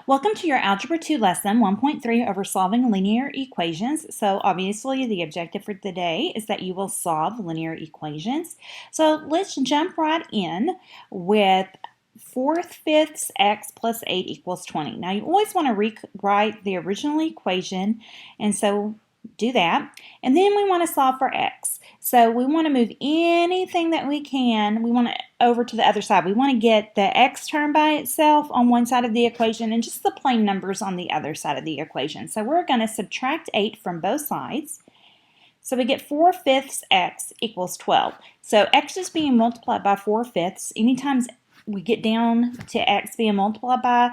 Welcome to your Algebra 2 lesson 1.3 over solving linear equations. So obviously the objective for today is that you will solve linear equations. So let's jump right in with 4/5 x plus 8 equals 20. Now you always want to rewrite the original equation, and so do that. And then we want to solve for x. So we want to move anything that we can. We want to over to the other side. We want to get the x term by itself on one side of the equation and just the plain numbers on the other side of the equation. So we're going to subtract 8 from both sides. So we get 4/5 x equals 12. So x is being multiplied by 4/5. Anytime we get down to x being multiplied by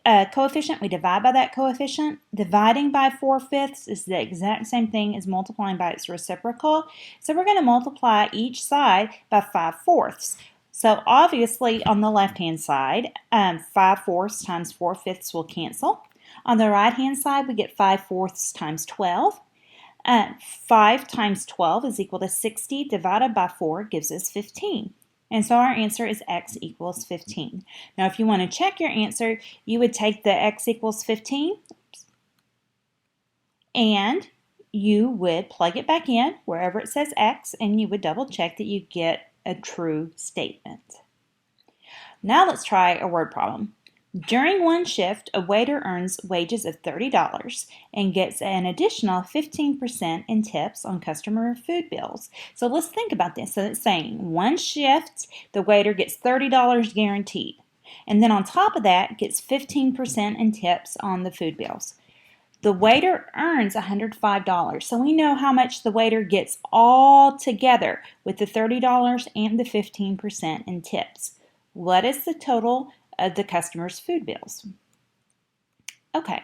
a coefficient, we divide by that coefficient. Dividing by 4/5 is the exact same thing as multiplying by its reciprocal. So we're going to multiply each side by 5/4. So obviously on the left-hand side, 5/4 times 4/5 will cancel. On the right-hand side, we get 5/4 times 12. 5 times 12 is equal to 60 divided by 4 gives us 15. And so our answer is x equals 15. Now if you want to check your answer, you would take the x equals 15 and you would plug it back in wherever it says x, and you would double check that you get a true statement. Now let's try a word problem. During one shift, a waiter earns wages of $30 and gets an additional 15% in tips on customer food bills. So let's think about this. So it's saying one shift, the waiter gets $30 guaranteed. And then on top of that, gets 15% in tips on the food bills. The waiter earns $105. So we know how much the waiter gets all together with the $30 and the 15% in tips. What is the total of the customer's food bills? Okay,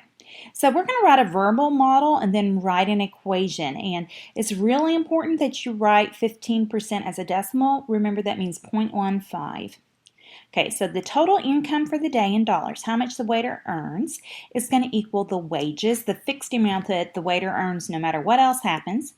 so we're going to write a verbal model and then write an equation, and it's really important that you write 15% as a decimal. Remember, that means 0.15. Okay, so the total income for the day in dollars, how much the waiter earns, is going to equal the wages, the fixed amount that the waiter earns no matter what else happens,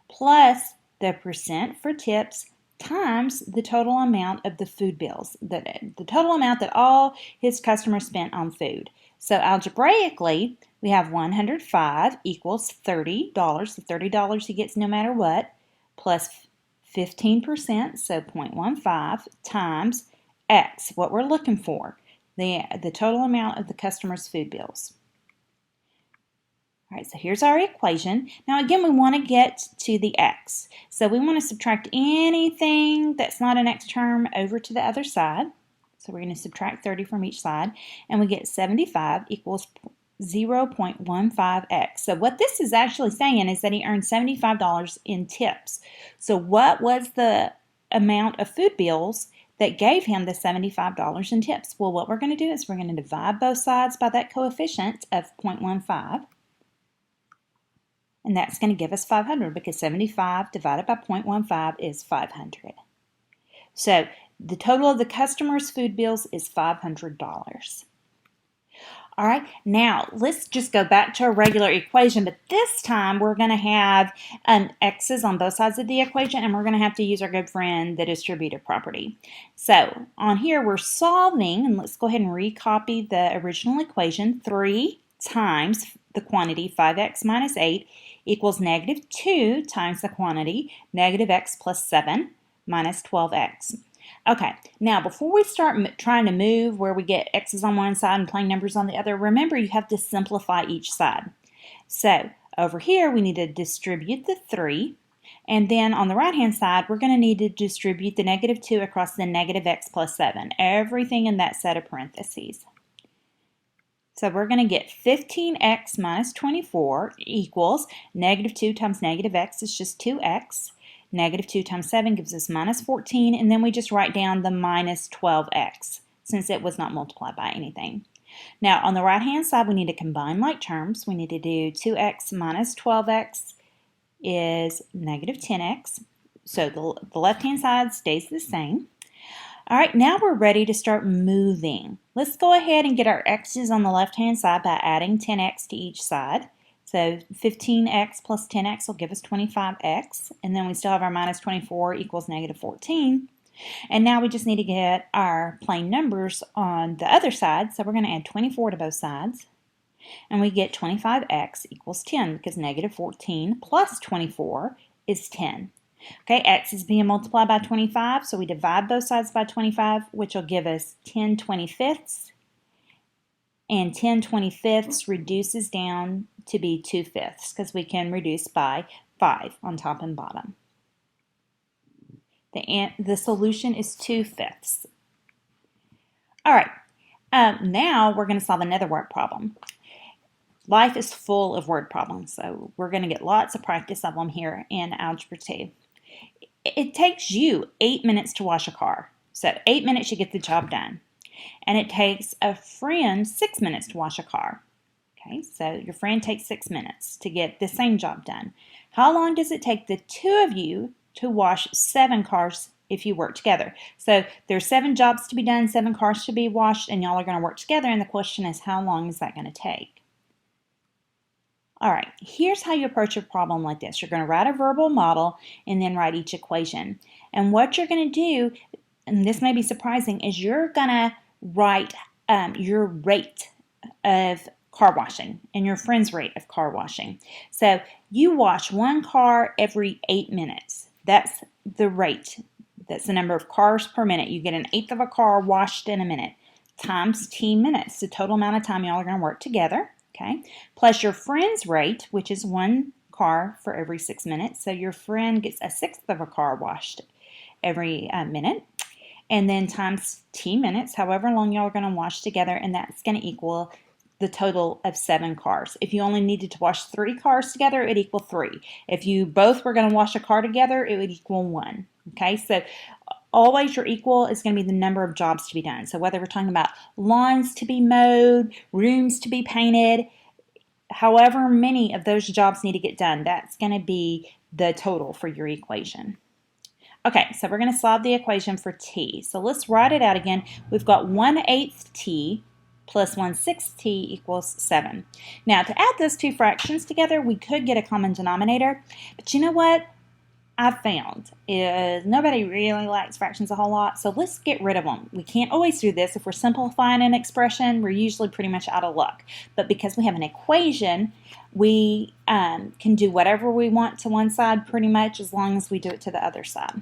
plus the percent for tips, times the total amount of the food bills, the total amount that all his customers spent on food. So algebraically, we have 105 equals $30, the $30 he gets no matter what, plus 15%, so 0.15, times x, what we're looking for, the total amount of the customer's food bills. All right, so here's our equation. Now again, we want to get to the x. So we want to subtract anything that's not an x term over to the other side. So we're going to subtract 30 from each side, and we get 75 equals 0.15x. So what this is actually saying is that he earned $75 in tips. So what was the amount of food bills that gave him the $75 in tips? Well, what we're going to do is we're going to divide both sides by that coefficient of 0.15. And that's going to give us 500 because 75 divided by 0.15 is 500. So the total of the customer's food bills is $500. All right, now let's just go back to a regular equation, but this time we're going to have x's on both sides of the equation, and we're going to have to use our good friend, the distributive property. So on here we're solving, and let's go ahead and recopy the original equation. 3 times the quantity 5x minus 8 equals negative 2 times the quantity negative x plus 7 minus 12x. Okay, now before we start trying to move where we get x's on one side and plain numbers on the other, remember you have to simplify each side. So over here we need to distribute the 3, and then on the right hand side we're going to need to distribute the negative 2 across the negative x plus 7, everything in that set of parentheses. So we're going to get 15x minus 24 equals negative 2 times negative x is just 2x. Negative 2 times 7 gives us minus 14, and then we just write down the minus 12x since it was not multiplied by anything. Now on the right hand side we need to combine like terms. We need to do 2x minus 12x is negative 10x. So the left hand side stays the same. All right, now we're ready to start moving. Let's go ahead and get our x's on the left-hand side by adding 10x to each side. So 15x plus 10x will give us 25x, and then we still have our minus 24 equals negative 14. And now we just need to get our plain numbers on the other side. So we're going to add 24 to both sides. And we get 25x equals 10 because negative 14 plus 24 is 10. Okay, x is being multiplied by 25, so we divide both sides by 25, which will give us 10 25ths. And 10 25ths reduces down to be 2/5 because we can reduce by 5 on top and bottom. The solution is 2/5. All right, now we're going to solve another word problem. Life is full of word problems, so we're going to get lots of practice of them here in Algebra 2. It takes you 8 minutes to wash a car. So 8 minutes you get the job done. And it takes a friend 6 minutes to wash a car. Okay, so your friend takes 6 minutes to get the same job done. How long does it take the two of you to wash 7 cars if you work together? So there's 7 jobs to be done, 7 cars to be washed, and y'all are going to work together, and the question is, how long is that going to take? All right, here's how you approach a problem like this. You're going to write a verbal model and then write each equation. And what you're going to do, and this may be surprising, is you're going to write your rate of car washing and your friend's rate of car washing. So you wash 1 car every 8 minutes. That's the rate. That's the number of cars per minute. You get 1/8 of a car washed in a minute times t minutes, the total amount of time y'all are going to work together. Okay, plus your friend's rate, which is 1 car for every 6 minutes. So your friend gets 1/6 of a car washed every minute. And then times t minutes, however long y'all are going to wash together, and that's going to equal the total of 7 cars. If you only needed to wash 3 cars together, it would equal 3. If you both were going to wash a car together, it would equal 1. Okay, so always your equal is going to be the number of jobs to be done. So whether we're talking about lawns to be mowed, rooms to be painted, however many of those jobs need to get done, that's going to be the total for your equation. Okay, so we're going to solve the equation for t. So let's write it out again. We've got 1/8 t plus 1/6 t equals 7. Now, to add those two fractions together, we could get a common denominator. But you know what I've found is nobody really likes fractions a whole lot, so let's get rid of them. We can't always do this. If we're simplifying an expression, we're usually pretty much out of luck. But because we have an equation, we can do whatever we want to one side pretty much as long as we do it to the other side.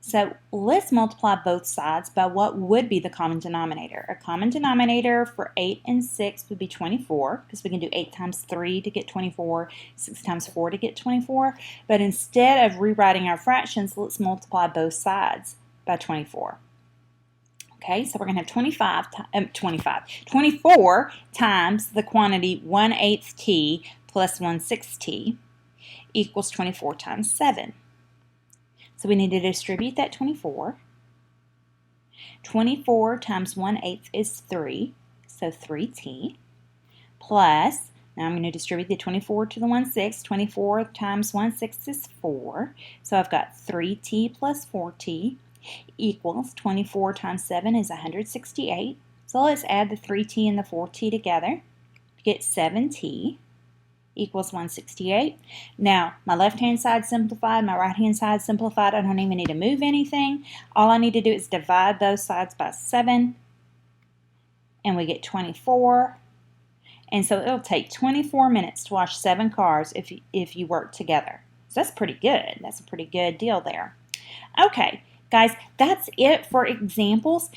So let's multiply both sides by what would be the common denominator. A common denominator for 8 and 6 would be 24, because we can do 8 times 3 to get 24, 6 times 4 to get 24. But instead of rewriting our fractions, let's multiply both sides by 24. Okay, so we're going to have 24 times the quantity 1/8 t plus 1/6 t equals 24 times 7. So we need to distribute that 24. 24 times 1/8 is 3, so 3t, plus, now I'm going to distribute the 24 to the 1/6. 24 times 1/6 is 4, so I've got 3t plus 4t equals 24 times 7 is 168. So let's add the 3t and the 4t together to get 7t. Equals 168. Now, my left-hand side simplified, my right-hand side simplified. I don't even need to move anything. All I need to do is divide both sides by 7, and we get 24. And so it'll take 24 minutes to wash 7 cars if you work together. So that's pretty good. That's a pretty good deal there. Okay, guys, that's it for examples.